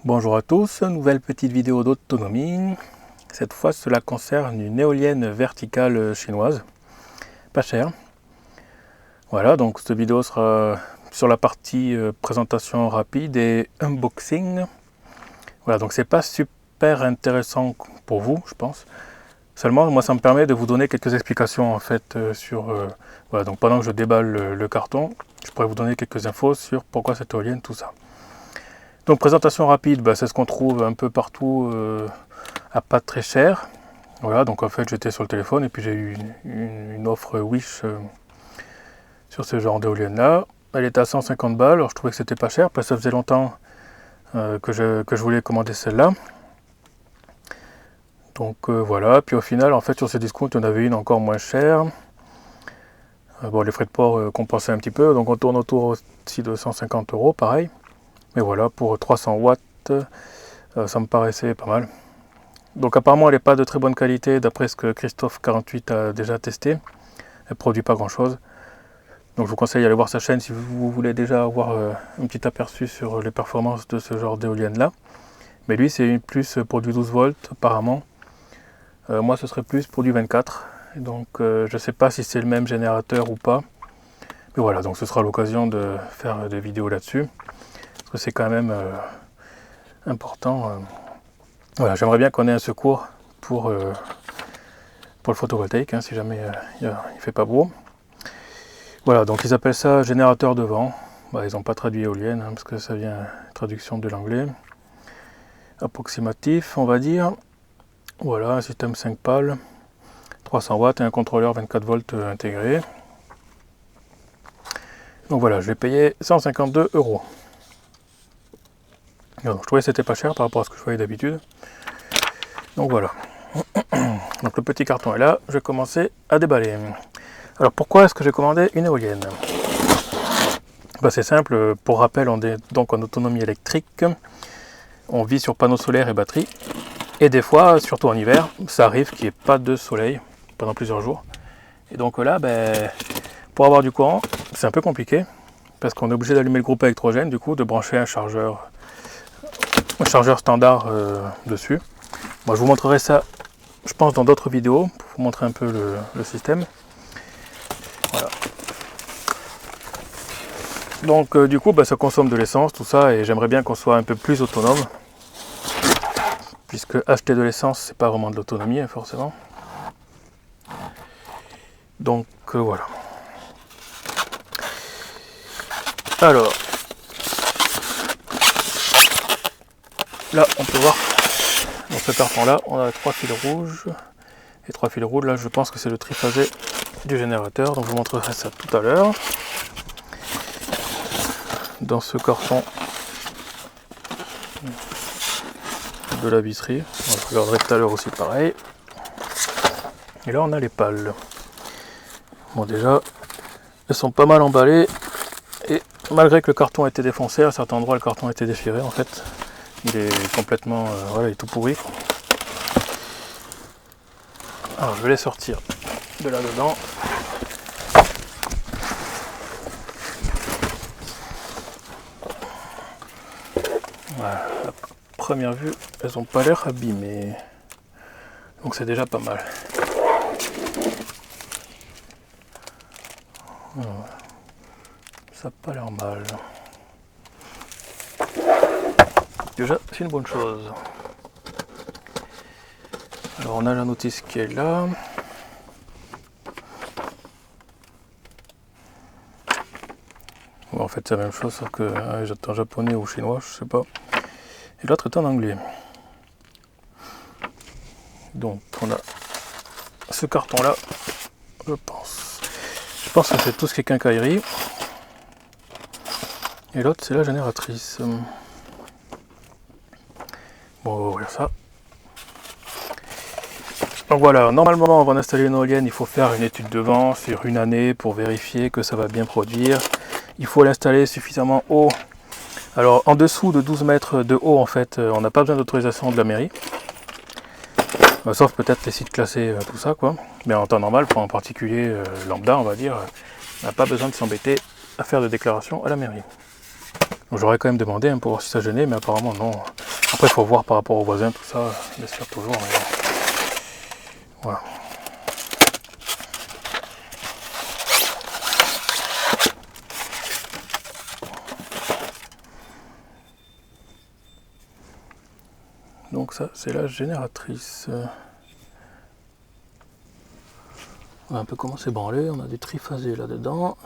Bonjour à tous, nouvelle petite vidéo d'autonomie. Cette fois cela concerne une éolienne verticale chinoise, pas chère. Voilà, donc cette vidéo sera sur la partie présentation rapide et unboxing. Voilà, donc c'est pas super intéressant pour vous, je pense. Seulement, moi ça me permet de vous donner quelques explications en fait sur... voilà, donc pendant que je déballe le carton, je pourrais vous donner quelques infos sur pourquoi cette éolienne, tout ça. Donc présentation rapide, c'est ce qu'on trouve un peu partout à pas très cher. Voilà, donc en fait j'étais sur le téléphone et puis j'ai eu une offre Wish sur ce genre d'éolienne là. Elle était à 150 balles, alors je trouvais que c'était pas cher, parce que ça faisait longtemps que je voulais commander celle-là. Donc voilà, puis au final en fait sur ces discounts il y en avait une encore moins chère. Bon, les frais de port compensaient un petit peu, donc on tourne autour aussi de 150 € pareil. Mais voilà, pour 300 watts, ça me paraissait pas mal. Donc apparemment elle n'est pas de très bonne qualité d'après ce que Christophe48 a déjà testé. Elle ne produit pas grand chose. Donc je vous conseille d'aller voir sa chaîne si vous voulez déjà avoir un petit aperçu sur les performances de ce genre d'éolienne là. Mais lui c'est plus pour du 12 volts apparemment. Moi ce serait plus pour du 24. Donc je ne sais pas si c'est le même générateur ou pas. Mais voilà, donc ce sera l'occasion de faire des vidéos là-dessus. Parce que c'est quand même important. Voilà, j'aimerais bien qu'on ait un secours pour le photovoltaïque, si jamais il fait pas beau. Voilà, donc ils appellent ça générateur de vent. Ils n'ont pas traduit éolienne, parce que ça vient traduction de l'anglais. Approximatif, on va dire. Voilà, un système 5 pales, 300 watts et un contrôleur 24 volts intégré. Donc voilà, je vais payer 152 €. Donc, je trouvais que c'était pas cher par rapport à ce que je voyais d'habitude. Donc voilà. Donc le petit carton est là, je vais commencer à déballer. Alors pourquoi est-ce que j'ai commandé une éolienne? C'est simple, pour rappel on est donc en autonomie électrique, on vit sur panneaux solaires et batteries, et des fois, surtout en hiver, ça arrive qu'il n'y ait pas de soleil pendant plusieurs jours. Et donc là, pour avoir du courant, c'est un peu compliqué, parce qu'on est obligé d'allumer le groupe électrogène, du coup, de brancher un chargeur standard dessus. Moi je vous montrerai ça, je pense, dans d'autres vidéos, pour vous montrer un peu le système. Voilà. Donc du coup ça consomme de l'essence, tout ça, et j'aimerais bien qu'on soit un peu plus autonome. Puisque acheter de l'essence, c'est pas vraiment de l'autonomie, forcément. Donc voilà. Alors, là on peut voir, dans ce carton là, on a 3 fils rouges. Et 3 fils rouges, là je pense que c'est le triphasé du générateur, donc je vous montrerai ça tout à l'heure. Dans ce carton de la visserie, on regarderait tout à l'heure aussi pareil. Et là on a les pales. Bon, déjà elles sont pas mal emballées, et malgré que le carton a été défoncé, à certains endroits le carton a été déchiré en fait. Il est complètement, voilà, il est tout pourri. Alors je vais les sortir de là-dedans. Voilà, à première vue, elles n'ont pas l'air abîmées. Donc c'est déjà pas mal. Ça n'a pas l'air mal. Déjà, c'est une bonne chose. Alors on a la notice qui est là. Bon, en fait c'est la même chose, sauf que j'attends japonais ou chinois, je sais pas. Et l'autre est en anglais. Donc on a ce carton là, je pense. Je pense que c'est tout ce qui est quincaillerie. Et l'autre c'est la génératrice. Bon, on va ouvrir ça. Donc voilà, normalement avant d'installer une éolienne, il faut faire une étude de vent sur une année pour vérifier que ça va bien produire. Il faut l'installer suffisamment haut. Alors en dessous de 12 mètres de haut, en fait, on n'a pas besoin d'autorisation de la mairie. Sauf peut-être les sites classés, tout ça quoi. Mais en temps normal, pour un particulier lambda, on va dire, on n'a pas besoin de s'embêter à faire de déclaration à la mairie. Donc j'aurais quand même demandé pour voir si ça gênait, mais apparemment non. Après il faut voir par rapport aux voisins, tout ça, bien sûr toujours. Mais voilà. Donc ça c'est la génératrice. On va un peu comment c'est branlé, on a des triphasés là-dedans.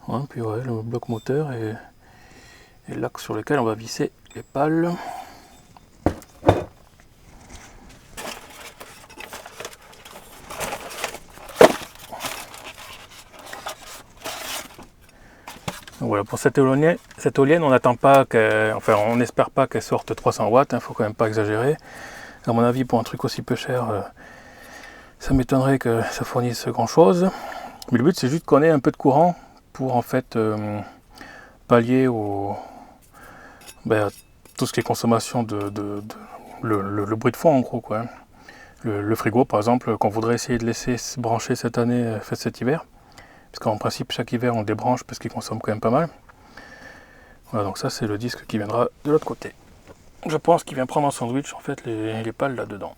Ouais, puis ouais, le bloc moteur et l'axe sur lequel on va visser les pales. Donc voilà, pour cette éolienne, on n'attend pas enfin on n'espère pas qu'elle sorte 300 watts, il ne faut quand même pas exagérer. À mon avis, pour un truc aussi peu cher, ça m'étonnerait que ça fournisse grand chose. Mais le but c'est juste qu'on ait un peu de courant pour en fait pallier à tout ce qui est consommation le bruit de fond en gros quoi. Le frigo par exemple qu'on voudrait essayer de laisser se brancher cette année, cet hiver. Parce qu'en principe chaque hiver on le débranche parce qu'il consomme quand même pas mal. Voilà, donc ça c'est le disque qui viendra de l'autre côté. Je pense qu'il vient prendre en sandwich en fait les pales là dedans.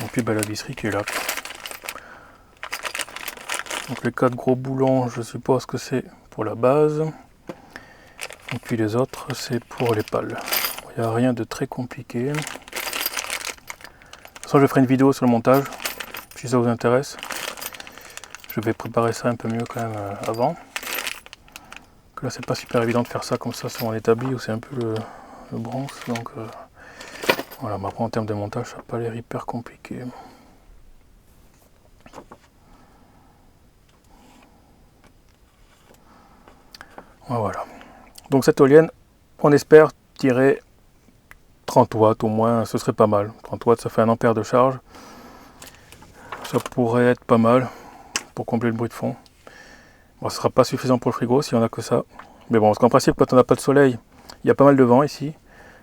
Et puis la visserie qui est là. Donc les 4 gros boulons, je suppose que c'est pour la base. Et puis les autres c'est pour les pales. Il n'y a rien de très compliqué. De toute façon je ferai une vidéo sur le montage si ça vous intéresse. Je vais préparer ça un peu mieux quand même avant. Que là c'est pas super évident de faire ça comme ça sur mon établi où c'est un peu le bronze. Donc voilà, mais après en termes de montage ça n'a pas l'air hyper compliqué. Voilà. Donc cette éolienne, on espère tirer 30 watts au moins, ce serait pas mal. 30 watts ça fait 1 ampère de charge. Ça pourrait être pas mal pour combler le bruit de fond. Bon, ce sera pas suffisant pour le frigo si on a que ça. Mais bon, parce qu'en principe quand on n'a pas de soleil, il y a pas mal de vent ici.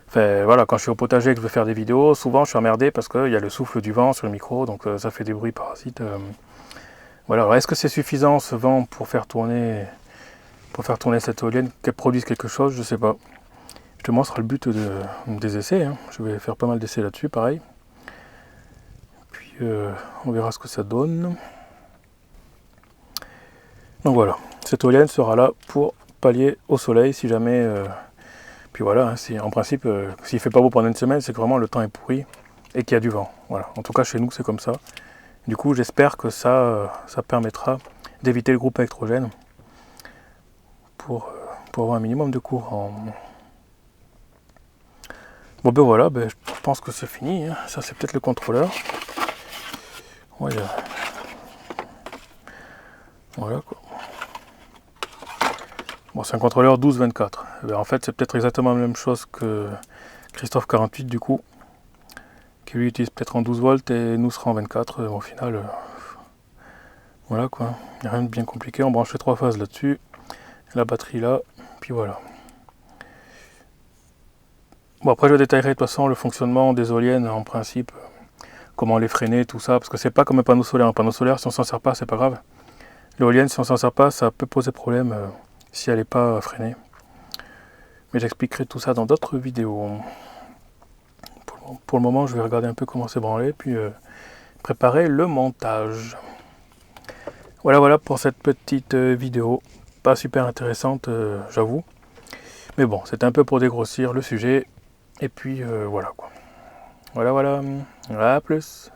Enfin voilà, quand je suis au potager et que je veux faire des vidéos, souvent je suis emmerdé parce qu'il y a le souffle du vent sur le micro, donc ça fait des bruits parasites. Voilà, alors est-ce que c'est suffisant ce vent pour faire tourner cette éolienne, qu'elle produise quelque chose, je sais pas. Justement, ce sera le but des essais. Hein. Je vais faire pas mal d'essais là-dessus, pareil. Puis on verra ce que ça donne. Donc voilà, cette éolienne sera là pour pallier au soleil si jamais. Puis voilà, hein, en principe, s'il fait pas beau pendant une semaine, c'est que vraiment le temps est pourri et qu'il y a du vent. Voilà. En tout cas, chez nous, c'est comme ça. Du coup, j'espère que ça permettra d'éviter le groupe électrogène pour avoir un minimum de courant. Bon ben voilà, je pense que c'est fini. Hein. Ça c'est peut-être le contrôleur. Voilà. Voilà quoi. Bon, c'est un contrôleur 12-24. En fait, c'est peut-être exactement la même chose que Christophe 48 du coup, qui lui utilise peut-être en 12 volts et nous sera en 24. Au final, voilà quoi. Il n'y a rien de bien compliqué. On branche les 3 phases là-dessus, la batterie là, puis voilà. Bon, après je détaillerai de toute façon le fonctionnement des éoliennes en principe, comment les freiner, tout ça, parce que c'est pas comme un panneau solaire. Un panneau solaire, si on s'en sert pas, c'est pas grave. L'éolienne, si on s'en sert pas, ça peut poser problème si elle n'est pas freinée. Mais j'expliquerai tout ça dans d'autres vidéos. Pour le moment, je vais regarder un peu comment c'est branlé, puis préparer le montage. Voilà pour cette petite vidéo. Pas super intéressante, j'avoue. Mais bon, c'était un peu pour dégrossir le sujet. Et puis voilà quoi. Voilà. À plus.